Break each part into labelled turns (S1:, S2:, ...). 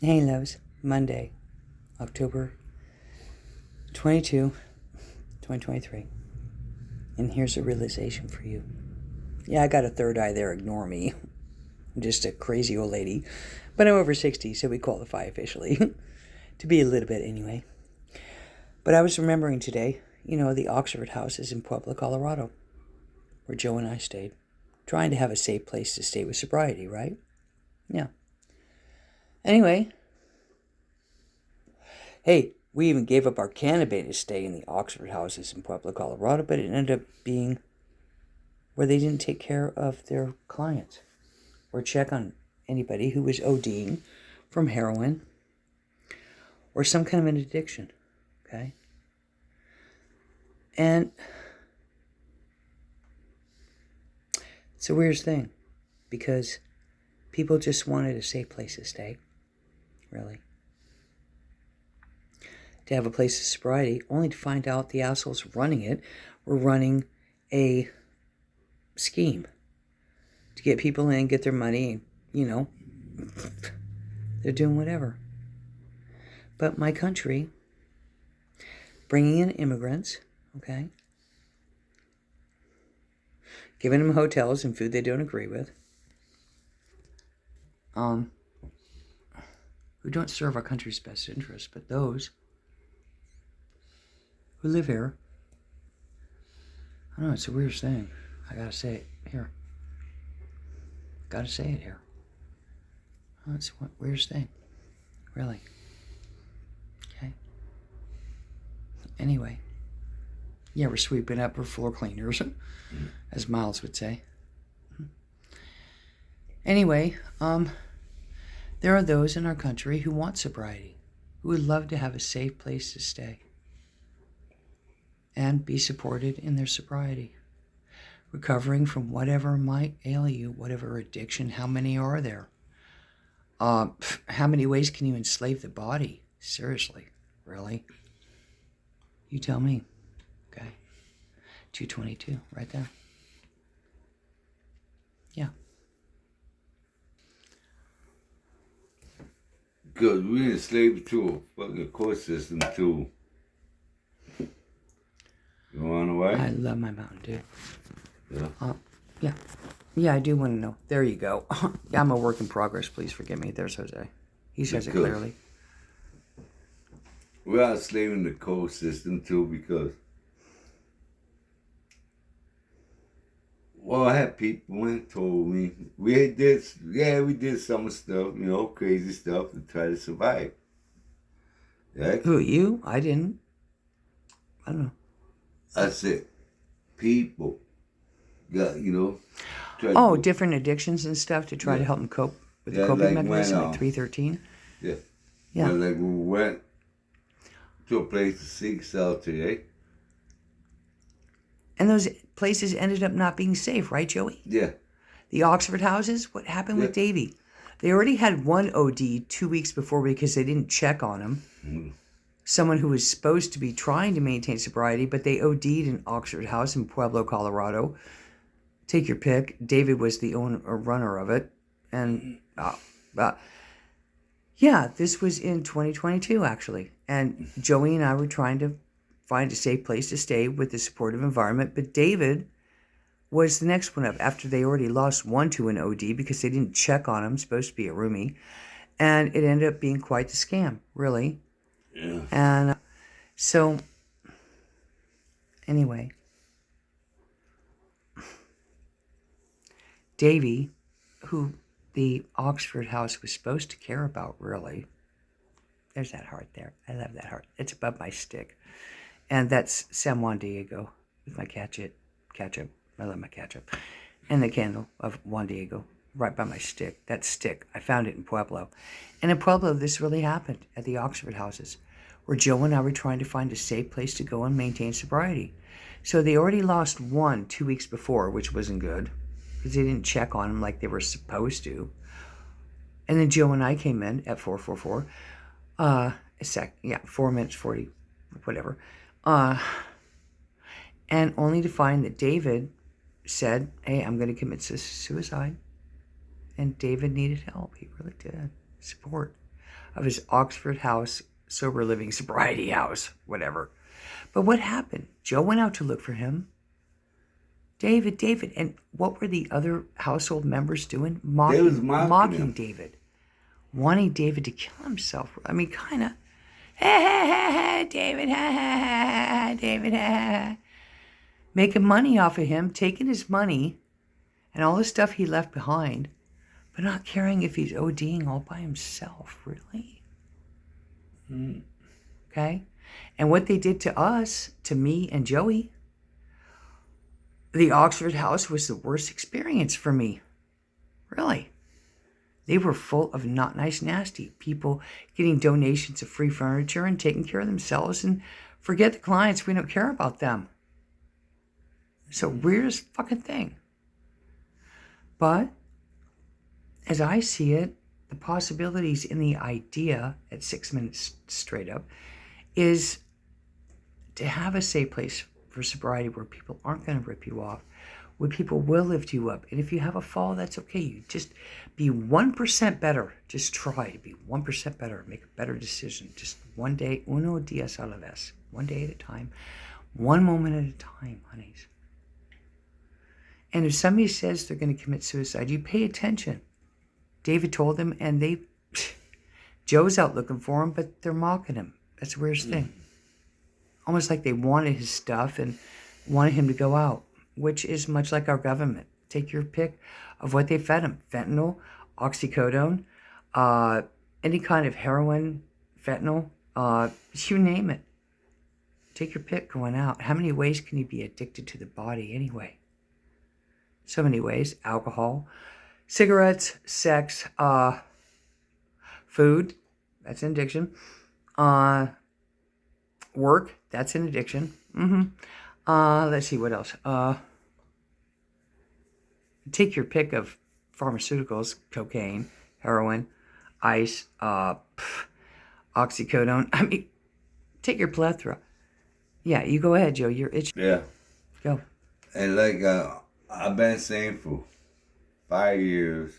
S1: Hey, loves. Monday, October 22, 2023. And here's a realization for you. Yeah, I got a third eye there. Ignore me. I'm just a crazy old lady. But I'm over 60, so we qualify officially. To be a little bit anyway. But I was remembering today, the Oxford houses in Pueblo, Colorado, where Joe and I stayed. Trying to have a safe place to stay with sobriety, right? Yeah. Anyway. Hey, we even gave up our canopy to stay in the Oxford houses in Pueblo, Colorado, but it ended up being where they didn't take care of their clients or check on anybody who was ODing from heroin or some kind of an addiction, okay? And it's a weird thing because people just wanted a safe place to stay, really. To have a place of sobriety, only to find out the assholes running it were running a scheme to get people in, get their money, they're doing whatever. But my country, bringing in immigrants, okay, giving them hotels and food they don't agree with, who don't serve our country's best interests, but those who live here. I don't know, it's a weird thing. I gotta say it here. Gotta say it here. Oh, it's a weird thing. Really. Okay. Anyway. Yeah, we're sweeping up our floor cleaners, as Miles would say. Anyway, there are those in our country who want sobriety, who would love to have a safe place to stay and be supported in their sobriety, recovering from whatever might ail you, whatever addiction. How many are there? How many ways can you enslave the body? Seriously, really? You tell me. Okay. 222, right there. Yeah.
S2: Because we enslaved to a fucking court system too. You want to know why?
S1: I love my Mountain Dew.
S2: Yeah.
S1: Yeah. Yeah, I do want to know. There you go. Yeah, I'm a work in progress. Please forgive me. There's Jose. He says it clearly.
S2: We're enslaving the court system too because, well, I had people went told me we did some stuff, crazy stuff to try to survive. Yeah.
S1: Who, you? I didn't. I don't know.
S2: I said, people got,
S1: Different addictions and stuff to try to help them cope with the coping mechanism, like 313?
S2: Yeah.
S1: Yeah.
S2: Like we went to a place to seek shelter, eh?
S1: And those places ended up not being safe, right, Joey?
S2: Yeah.
S1: The Oxford houses, what happened with Davey? They already had one OD 2 weeks before because they didn't check on him. Mm-hmm. Someone who was supposed to be trying to maintain sobriety, but they OD'd in Oxford House in Pueblo, Colorado. Take your pick. David was the owner or runner of it. And, this was in 2022, actually. And Joey and I were trying to find a safe place to stay with a supportive environment. But David was the next one up after they already lost one to an OD because they didn't check on him, supposed to be a roomie. And it ended up being quite the scam, really. Yeah. And so, anyway, Davey, who the Oxford house was supposed to care about, really. There's that heart there. I love that heart. It's above my stick. And that's San Juan Diego with my ketchup. I love my ketchup. And the candle of Juan Diego right by my stick. That stick. I found it in Pueblo. And in Pueblo, this really happened at the Oxford houses, where Joe and I were trying to find a safe place to go and maintain sobriety. So they already lost one 2 weeks before, which wasn't good, because they didn't check on them like they were supposed to. And then Joe and I came in at 444. 4 minutes 40, whatever. And only to find that David said, hey, I'm going to commit suicide. And David needed help. He really did. Support. of his Oxford House, sober living, sobriety house, whatever. But what happened? Joe went out to look for him. David, and what were the other household members doing?
S2: They was mocking him.
S1: David, wanting David to kill himself. I mean, kind of, hey, David, David, making money off of him, taking his money and all the stuff he left behind, but not caring if he's ODing all by himself, really. Okay? And what they did to us, to me and Joey, the Oxford House was the worst experience for me. Really. They were full of not nice, nasty people getting donations of free furniture and taking care of themselves, and forget the clients, we don't care about them. It's the weirdest fucking thing. But as I see it, the possibilities in the idea at 6 minutes straight up is to have a safe place for sobriety where people aren't going to rip you off, where people will lift you up. And if you have a fall, that's okay. You just be 1% better. Just try to be 1% better. Make a better decision. Just one day, uno días a la vez. One day at a time. One moment at a time, honeys. And if somebody says they're going to commit suicide, you pay attention. David told them, and Joe's out looking for him, but they're mocking him. That's the weirdest thing. Almost like they wanted his stuff and wanted him to go out, which is much like our government. Take your pick of what they fed him. Fentanyl, oxycodone, any kind of heroin, fentanyl, you name it. Take your pick going out. How many ways can you be addicted to the body anyway? So many ways. Alcohol, cigarettes, sex, food, that's an addiction. Work, that's an addiction. Let's see, what else? Take your pick of pharmaceuticals, cocaine, heroin, ice, oxycodone. I mean, take your plethora. Yeah, you go ahead, Joe. You're itching.
S2: Yeah.
S1: Go.
S2: And like I've been saying for 5 years,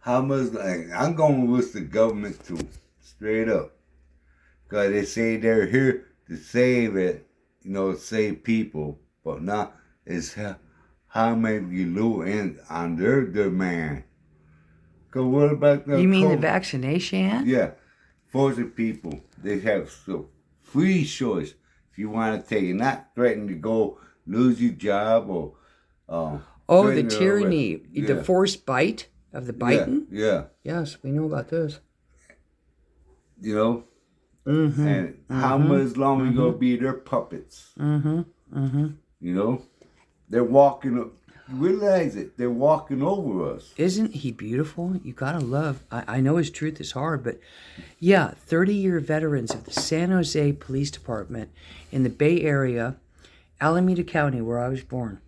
S2: how much, like, I'm going with the government too, straight up. Because they say they're here to save it, save people. But now it's how many you lose in on their demand. Because what about the
S1: You mean the vaccination?
S2: Yeah. Forcing people, they have so free choice if you want to take it, not threatening to go lose your job or
S1: the tyranny, the forced bite of the biting?
S2: Yeah.
S1: Yes, we know about this.
S2: And how much longer you gonna be their puppets? They're walking. Realize it. They're walking over us.
S1: Isn't he beautiful? You gotta love. I know his truth is hard, but yeah, 30-year veterans of the San Jose Police Department in the Bay Area, Alameda County, where I was born,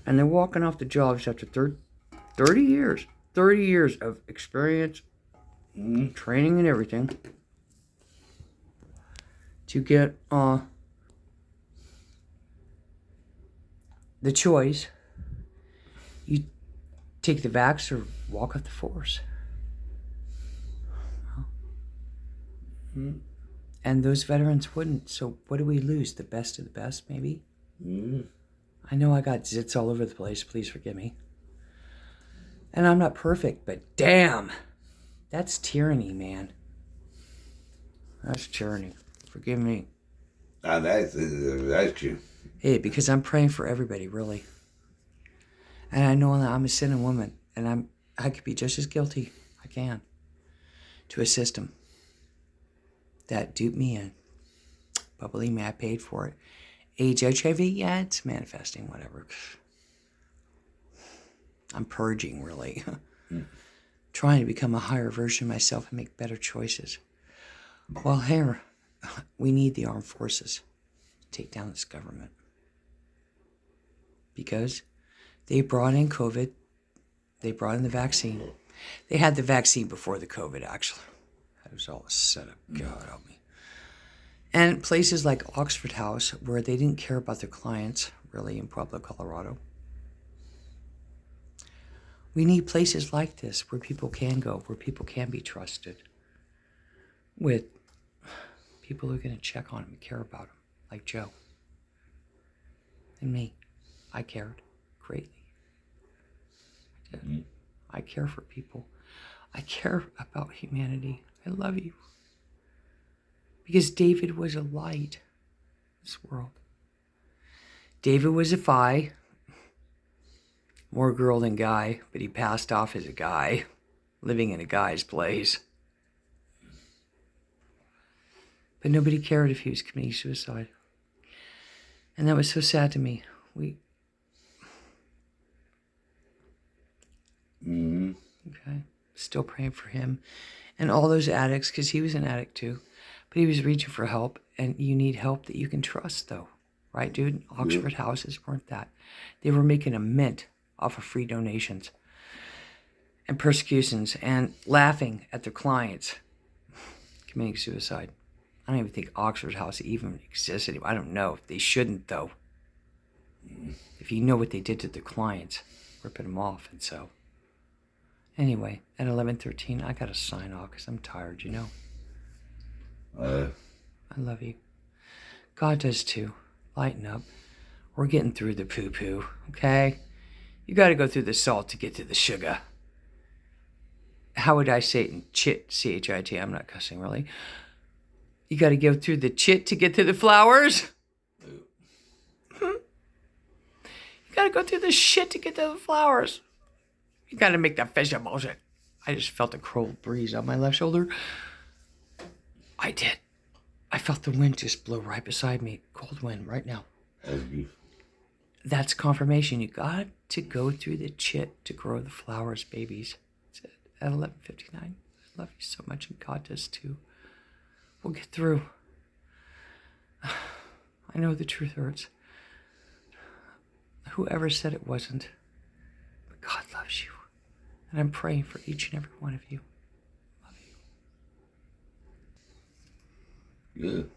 S1: and they're walking off the jobs after 30 years. 30 years of experience, training, and everything, to get the choice. You take the vax or walk off the force. And those veterans wouldn't. So what do we lose? The best of the best, maybe? I know I got zits all over the place. Please forgive me. And I'm not perfect, but damn, that's tyranny, man. That's tyranny. Forgive me.
S2: That's true.
S1: Hey, because I'm praying for everybody, really. And I know that I'm a sinning woman, and I could be just as guilty. I can. To a system that duped me in. But believe me, I paid for it. AIDS, HIV, yeah, it's manifesting, whatever. I'm purging, really. Trying to become a higher version of myself and make better choices. Well, here, we need the armed forces to take down this government. Because they brought in COVID. They brought in the vaccine. They had the vaccine before the COVID, actually. That was all set up. God help me. And places like Oxford House, where they didn't care about their clients, really, in Pueblo, Colorado. We need places like this where people can go, where people can be trusted, with people who are going to check on them and care about them, like Joe and me. I cared greatly. I did.
S2: Mm-hmm.
S1: I care for people. I care about humanity. I love you. Because David was a light in this world. David was a phi, more girl than guy, but he passed off as a guy, living in a guy's place. But nobody cared if he was committing suicide. And that was so sad to me. Okay, still praying for him and all those addicts, because he was an addict too. But he was reaching for help, and you need help that you can trust, though. Right, dude? Oxford houses weren't that. They were making a mint off of free donations and persecutions and laughing at their clients committing suicide. I don't even think Oxford House even exists anymore. I don't know. They shouldn't, though. If you know what they did to their clients, ripping them off. And so, anyway, at 11:13, I got to sign off because I'm tired, you know. I love you. God does too. Lighten up. We're getting through the poo-poo, okay? You got to go through the salt to get to the sugar. How would I say it in chit, C-H-I-T? I'm not cussing, really. You got to go through the chit to get to the flowers. You got to go through the shit to get to the flowers. You got to make the fish emotion. I just felt a cold breeze on my left shoulder. I did. I felt the wind just blow right beside me. Cold wind right now. That's confirmation. You got to go through the chit to grow the flowers, babies. That's it. At 11:59. I love you so much, and God does too. We'll get through. I know the truth hurts. Whoever said it wasn't. But God loves you. And I'm praying for each and every one of you. Love you.
S2: Good.